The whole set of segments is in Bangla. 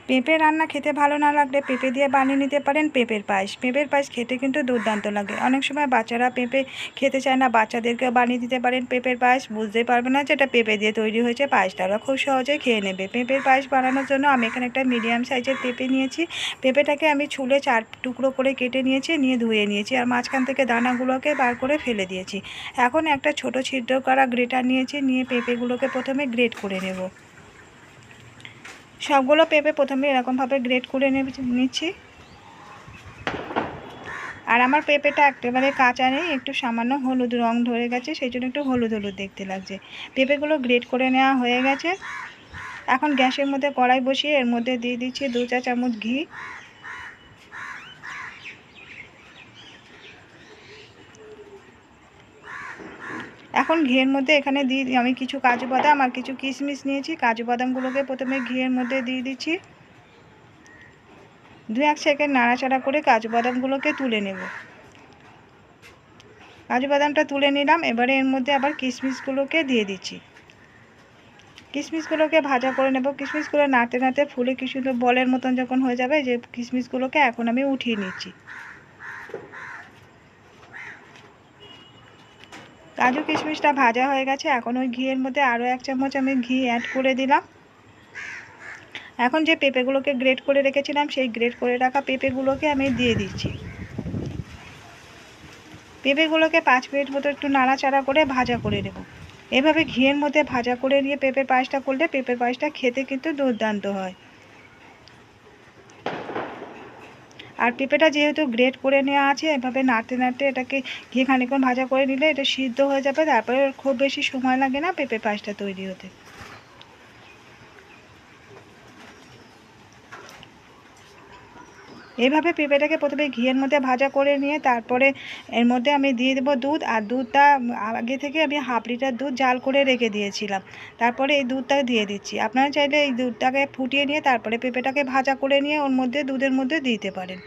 পেঁপে রান্না খেতে ভালো না লাগলে পেঁপে দিয়ে বানিয়ে নিতে পারেন পেঁপের পায়েস। পেঁপের পায়েস খেতে কিন্তু দুর্দান্ত লাগে। অনেক সময় বাচ্চারা পেঁপে খেতে চায় না, বাচ্চাদেরকেও বানিয়ে দিতে পারেন পেঁপের পায়েস। বুঝতেই পারবে না যে এটা পেঁপে দিয়ে তৈরি হয়েছে। পায়েসটা ওরা খুব সহজেই খেয়ে নেবে। পেঁপের পায়েস বানানোর জন্য আমি এখানে একটা মিডিয়াম সাইজের পেঁপে নিয়েছি। পেঁপেটাকে আমি ছুলে 4 টুকরো করে কেটে নিয়েছি, নিয়ে ধুয়ে নিয়েছি, আর মাঝখান থেকে দানাগুলোকে বার করে ফেলে দিয়েছি। এখন একটা ছোট ছিদ্র করা গ্রেটার নিয়েছি, নিয়ে পেঁপেগুলোকে প্রথমে গ্রেট করে নেব। সবগুলো পেঁপে প্রথমে এরকমভাবে গ্রেট করে নিচ্ছি। আর আমার পেঁপেটা একেবারে কাঁচা নেই, একটু সামান্য হলুদ রং ধরে গেছে, সেই জন্য একটু হলুদ হলুদ দেখতে লাগছে। পেঁপেগুলো গ্রেট করে নেওয়া হয়ে গেছে। এখন গ্যাসের মধ্যে কড়াই বসিয়ে এর মধ্যে দিয়ে দিচ্ছি 2 চা চামচ ঘি। এখন ঘিয়ের মধ্যে এখানে আমি কিছু কাজু বাদাম আর কিছু কিশমিশ নিয়েছি। কাজু বাদামগুলোকে প্রথমে ঘিয়ের মধ্যে দিয়ে দিচ্ছি। 2-1 সেকেন্ড নাড়াচাড়া করে কাজু বাদামগুলোকে তুলে নেব। কাজু বাদামটা তুলে নিলাম। এবারে এর মধ্যে আবার কিশমিশগুলোকে দিয়ে দিচ্ছি। কিশমিশগুলোকে ভাজা করে নেব। কিশমিশগুলো নাড়তে নাড়তে ফুলে কি সুন্দর বলের মতন যখন হয়ে যাবে, যে কিশমিশগুলোকে এখন আমি উঠিয়ে নিচ্ছি। কাজু কিশমিশটা ভাজা হয়ে গেছে। এখন ওই ঘিয়ের মধ্যে আরও 1 চামচ আমি ঘি অ্যাড করে দিলাম। এখন যে পেঁপেগুলোকে গ্রেট করে রেখেছিলাম, সেই গ্রেট করে রাখা পেঁপেগুলোকে আমি দিয়ে দিচ্ছি। পেঁপেগুলোকে 5 মিনিট মতো একটু নাড়াচাড়া করে ভাজা করে নেব। এভাবে ঘিয়ের মধ্যে ভাজা করে নিয়ে পেঁপের পায়েসটা করলে পেঁপের পায়েসটা খেতে কিন্তু দুর্দান্ত হয়। আর পেঁপেটা যেহেতু গ্রেট করে নেওয়া আছে, এভাবে নাড়তে নাড়তে এটাকে ঘি খানিকক্ষণ ভাজা করে নিলে এটা সিদ্ধ হয়ে যাবে। তারপরে খুব বেশি সময় লাগে না পেঁপে পায়েসটা তৈরি হতে। এইভাবে পেঁপেটাকে প্রথমে ঘিয়ের মধ্যে ভাজা করে নিয়ে তারপরে এর মধ্যে আমি দিয়ে দেবো দুধ। আর দুধটা আগে থেকে আমি 1/2 লিটার দুধ জাল করে রেখে দিয়েছিলাম। তারপরে এই দুধটা দিয়ে দিচ্ছি। আপনারা চাইলে এই দুধটাকে ফুটিয়ে নিয়ে তারপরে পেঁপেটাকে ভাজা করে নিয়ে ওর মধ্যে দুধের মধ্যে দিতে পারেন।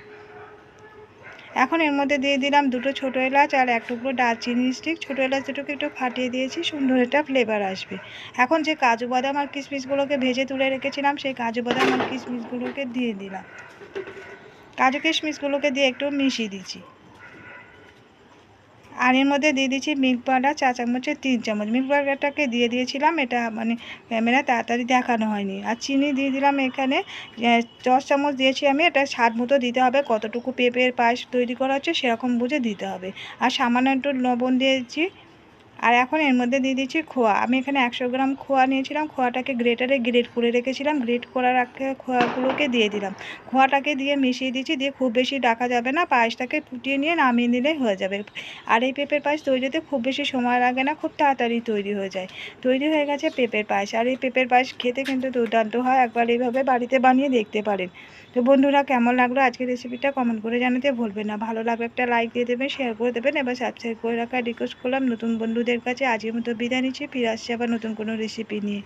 এখন এর মধ্যে দিয়ে দিলাম 2টো ছোটো এলাচ আর 1 টুকরো দারচিনি স্টিক। ছোটো এলাচ দুটোকে একটু ফাটিয়ে দিয়েছি, সুন্দর একটা ফ্লেভার আসবে। এখন যে কাজু বাদাম আর কিশমিশগুলোকে ভেজে তুলে রেখেছিলাম, সেই কাজু বাদাম আর কিশমিশগুলোকে দিয়ে দিলাম। কাজু কিশমিশগুলোকে দিয়ে একটু মিশিয়ে দিচ্ছি। আর এর মধ্যে দিয়ে দিচ্ছি মিল্ক পাউডার 4 চামচে 3 চামচ। মিল্ক পাউডারটাকে দিয়ে দিয়েছিলাম, এটা মানে ক্যামেরা তাড়াতাড়ি দেখানো হয়নি। আর চিনি দিয়ে দিলাম এখানে 10 চামচ দিয়েছি আমি। এটা স্বাদ মতো দিতে হবে, কতটুকু পেঁপের পায়েস তৈরি করা হচ্ছে সেরকম বুঝে দিতে হবে। আর সামান্য একটু লবণ দিয়েছি। আর এখন এর মধ্যে দিয়ে দিচ্ছি খোয়া। আমি এখানে 100 গ্রাম খোয়া নিয়েছিলাম। খোয়াটাকে গ্রেটারে গ্রেট করে রেখেছিলাম। গ্রেট করার আগে খোয়াগুলোকে দিয়ে দিলাম। খোয়াটাকে দিয়ে মিশিয়ে দিচ্ছি। দিয়ে খুব বেশি ডাকা যাবে না, পায়েসটাকে ফুটিয়ে নিয়ে নামিয়ে নিলেই হয়ে যাবে। আর এই পেঁপের পায়েস তৈরিতে খুব বেশি সময় লাগে না, খুব তাড়াতাড়ি তৈরি হয়ে যায়। তৈরি হয়ে গেছে পেঁপের পায়েস। আর এই পেঁপের পায়েস খেতে কিন্তু দুর্দান্ত হয়। একবার এইভাবে বাড়িতে বানিয়ে দেখতে পারেন। তো বন্ধুরা, কেমন লাগলো আজকের রেসিপিটা কমেন্ট করে জানাতে ভুলবেন না। ভালো লাগলে একটা লাইক দিয়ে দেবেন, শেয়ার করে দেবেন। এবার সাবস্ক্রাইব করে রাখার রিকোয়েস্ট করলাম নতুন বন্ধুদের কাছে। আজকের মতো বিদায় নিচ্ছি, ফিরে আসছি আবার নতুন কোনো রেসিপি নিয়ে।